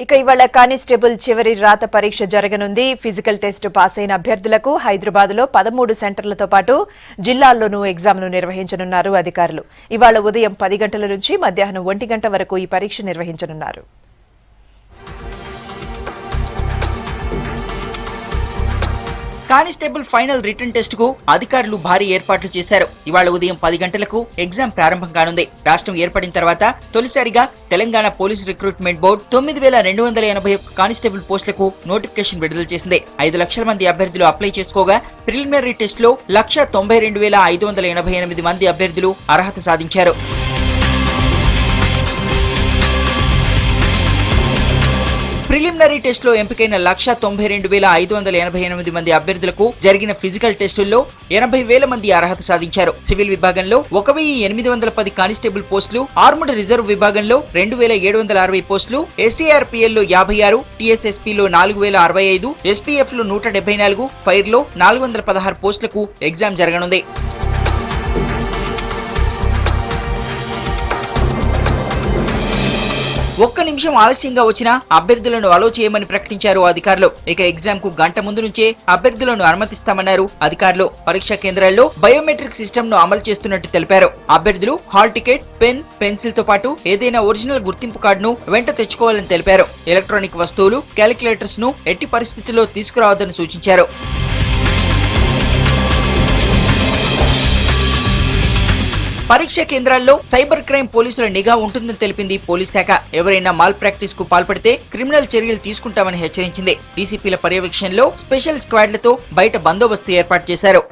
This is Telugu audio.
ఇక ఇవాళ కానిస్టేబుల్ చివరి రాత పరీక్ష జరగనుంది. ఫిజికల్ టెస్ట్ పాస్ అయిన అభ్యర్థులకు హైదరాబాద్లో 13 సెంటర్లతో పాటు జిల్లాల్లోనూ ఎగ్జామ్ను నిర్వహించనున్నారు అధికారులు. ఇవాళ ఉదయం 10 గంటల నుంచి మధ్యాహ్నం 1 గంట వరకు ఈ పరీక్ష నిర్వహించనున్నారు. కానిస్టేబుల్ ఫైనల్ రిటర్న్ టెస్ట్ కు అధికారులు భారీ ఏర్పాట్లు చేశారు. ఇవాళ ఉదయం 10 గంటలకు ఎగ్జామ్ ప్రారంభం కానుంది. రాష్ట్రం ఏర్పడిన తర్వాత తొలిసారిగా Telangana police recruitment board 9281 constable పోస్టులకు నోటిఫికేషన్ విడుదల చేసింది. 5 లక్షల మంది అభ్యర్థులు అప్లై చేసుకోగా ప్రిలిమినరీ టెస్ట్ లో 192,588 మంది అభ్యర్థులు అర్హత సాధించారు. ప్రిలిమినరీ టెస్ట్ లో ఎంపికైన 192,588 మంది అభ్యర్థులకు జరిగిన ఫిజికల్ టెస్టుల్లో 80,000 మంది అర్హత సాధించారు. సివిల్ విభాగంలో 1,810 కానిస్టేబుల్ పోస్టులు, ఆర్మడ్ రిజర్వ్ విభాగంలో 2,760 పోస్టులు, ఎస్సీఆర్పీఎల్ లో 56, టీఎస్ఎస్పీ లో 4,065, ఎస్పీఎఫ్ లో 174, ఫైర్ లో 416 పోస్టులకు ఎగ్జామ్ జరగనుంది. ఒక్క నిమిషం ఆలస్యంగా వచ్చినా అభ్యర్థులను అలో చేయమని ప్రకటించారు అధికారులు. ఇక ఎగ్జామ్ కు గంట ముందు నుంచే అభ్యర్థులను అనుమతిస్తామన్నారు అధికారులు. పరీక్షా కేంద్రాల్లో బయోమెట్రిక్ సిస్టమ్ ను అమలు చేస్తున్నట్టు తెలిపారు. అభ్యర్థులు హాల్ టికెట్, పెన్, పెన్సిల్ తో పాటు ఏదైనా ఒరిజినల్ గుర్తింపు కార్డును వెంట తెచ్చుకోవాలని తెలిపారు. ఎలక్ట్రానిక్ వస్తువులు, క్యాలిక్యులేటర్స్ ను ఎట్టి పరిస్థితుల్లో తీసుకురావద్దని సూచించారు. పరీక్ష కేంద్రాల్లో సైబర్ క్రైమ్ పోలీసుల నిఘా ఉంటుందని తెలిపింది పోలీస్ శాఖ. ఎవరైనా మాల్ ప్రాక్టీస్ కు పాల్పడితే క్రిమినల్ చర్యలు తీసుకుంటామని హెచ్చరించింది. డీసీపీల పర్యవేక్షణలో స్పెషల్ స్క్వాడ్లతో బయట బందోబస్తు ఏర్పాటు చేశారు.